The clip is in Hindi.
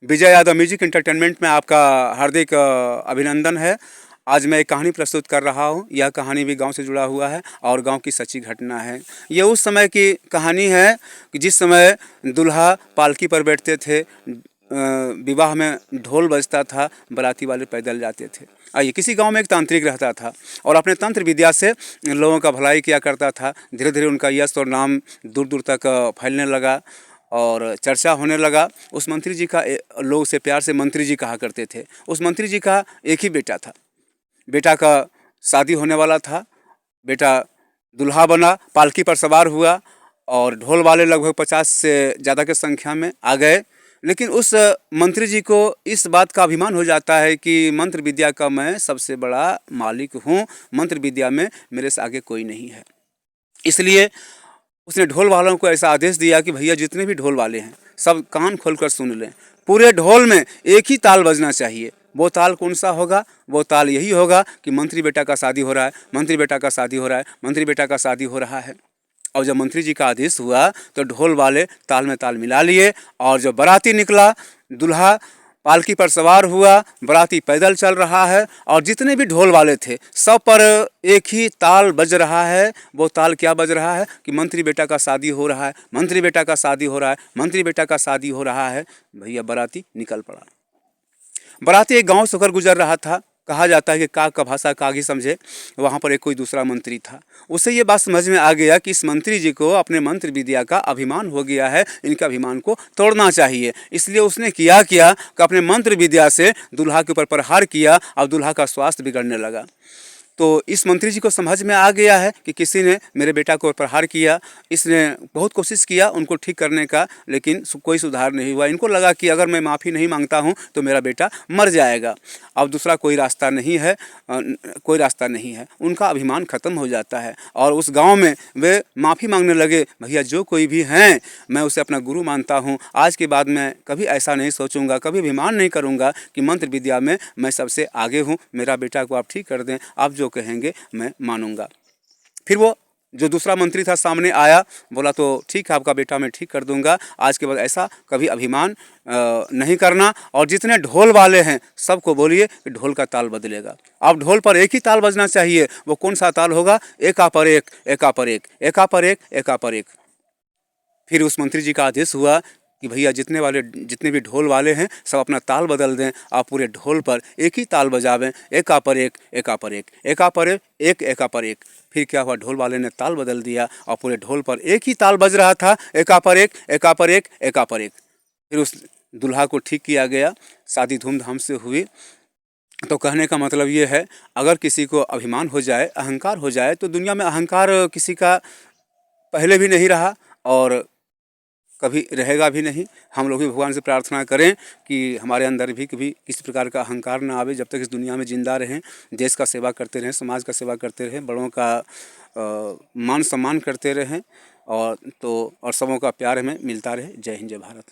विजय यादव म्यूजिक एंटरटेनमेंट में आपका हार्दिक अभिनंदन है। आज मैं एक कहानी प्रस्तुत कर रहा हूँ। यह कहानी भी गांव से जुड़ा हुआ है और गांव की सच्ची घटना है। ये उस समय की कहानी है कि जिस समय दूल्हा पालकी पर बैठते थे, विवाह में ढोल बजता था, बाराती वाले पैदल जाते थे। आइए, किसी गांव में एक तांत्रिक रहता था और अपने तंत्र विद्या से लोगों का भलाई किया करता था। धीरे धीरे उनका यश और नाम दूर दूर तक फैलने लगा और चर्चा होने लगा। उस मंत्री जी का लोग उसे प्यार से मंत्री जी कहा करते थे। उस मंत्री जी का एक ही बेटा था। बेटा का शादी होने वाला था। बेटा दूल्हा बना, पालकी पर सवार हुआ और ढोल वाले लगभग 50 से ज़्यादा की संख्या में आ गए। लेकिन उस मंत्री जी को इस बात का अभिमान हो जाता है कि मंत्र विद्या का मैं सबसे बड़ा मालिक हूँ, मंत्र विद्या में मेरे से आगे कोई नहीं है। इसलिए उसने ढोल वालों को ऐसा आदेश दिया कि भैया जितने भी ढोल वाले हैं सब कान खोलकर सुन लें। पूरे ढोल में एक ही ताल बजना चाहिए। वो ताल कौन सा होगा? वो ताल यही होगा कि मंत्री बेटा का शादी हो रहा है, मंत्री बेटा का शादी हो रहा है, मंत्री बेटा का शादी हो रहा है। और जब मंत्री जी का आदेश हुआ तो ढोल वाले ताल में ताल मिला लिए और जब बाराती निकला, दूल्हा पालकी पर सवार हुआ, बाराती पैदल चल रहा है और जितने भी ढोल वाले थे सब पर एक ही ताल बज रहा है। वो ताल क्या बज रहा है कि मंत्री बेटा का शादी हो रहा है, मंत्री बेटा का शादी हो रहा है, मंत्री बेटा का शादी हो रहा है। भैया बाराती निकल पड़ा। बाराती एक गांव से होकर गुजर रहा था। कहा जाता है कि काग का भाषा काग ही समझे। वहाँ पर एक कोई दूसरा मंत्री था। उसे ये बात समझ में आ गया कि इस मंत्री जी को अपने मंत्र विद्या का अभिमान हो गया है, इनके अभिमान को तोड़ना चाहिए। इसलिए उसने किया कि अपने मंत्र विद्या से दूल्हा के ऊपर प्रहार किया और दूल्हा का स्वास्थ्य बिगड़ने लगा। तो इस मंत्री जी को समझ में आ गया है कि किसी ने मेरे बेटा को प्रहार किया। इसने बहुत कोशिश किया उनको ठीक करने का, लेकिन कोई सुधार नहीं हुआ। इनको लगा कि अगर मैं माफ़ी नहीं मांगता हूँ तो मेरा बेटा मर जाएगा। अब दूसरा कोई रास्ता नहीं है, कोई रास्ता नहीं है। उनका अभिमान ख़त्म हो जाता है और उस गांव में वे माफ़ी मांगने लगे। भैया जो कोई भी हैं मैं उसे अपना गुरु मानता हूँ। आज के बाद मैं कभी ऐसा नहीं सोचूंगा, कभी अभिमान नहीं करूँगा कि मंत्र विद्या में मैं सबसे आगे हूँ। मेरा बेटा को आप ठीक कर दें, आप जो कहेंगे मैं मानूंगा। फिर वो जो दूसरा मंत्री था सामने आया, बोला तो ठीक है आपका बेटा मैं ठीक कर दूंगा। आज के बाद ऐसा कभी अभिमान नहीं करना और जितने ढोल वाले हैं सबको बोलिए कि ढोल का ताल बदलेगा। अब ढोल पर एक ही ताल बजना चाहिए। वो कौन सा ताल होगा? एका पर एक, एका पर एक, एका पर एक, एका पर एक। फिर उस मंत्री जी का आदेश हुआ कि भैया जितने भी ढोल वाले हैं सब अपना ताल बदल दें। आप पूरे ढोल पर एक ही ताल बजावें, एका पर एक, एका पर एक, एका पर एक, एका पर एक। फिर क्या हुआ? ढोल वाले ने ताल बदल दिया और पूरे ढोल पर एक ही ताल बज रहा था, एका पर एक, एका पर एक, एका पर एक। फिर उस दूल्हा को ठीक किया गया। शादी धूमधाम से हुई। तो कहने का मतलब ये है, अगर किसी को अभिमान हो जाए, अहंकार हो जाए, तो दुनिया में अहंकार किसी का पहले भी नहीं रहा और कभी रहेगा भी नहीं। हम लोग भी भगवान से प्रार्थना करें कि हमारे अंदर भी कभी किसी प्रकार का अहंकार ना आवे। जब तक इस दुनिया में जिंदा रहें, देश का सेवा करते रहें, समाज का सेवा करते रहें, बड़ों का मान सम्मान करते रहें और सबों का प्यार हमें मिलता रहे। जय हिंद, जय भारत।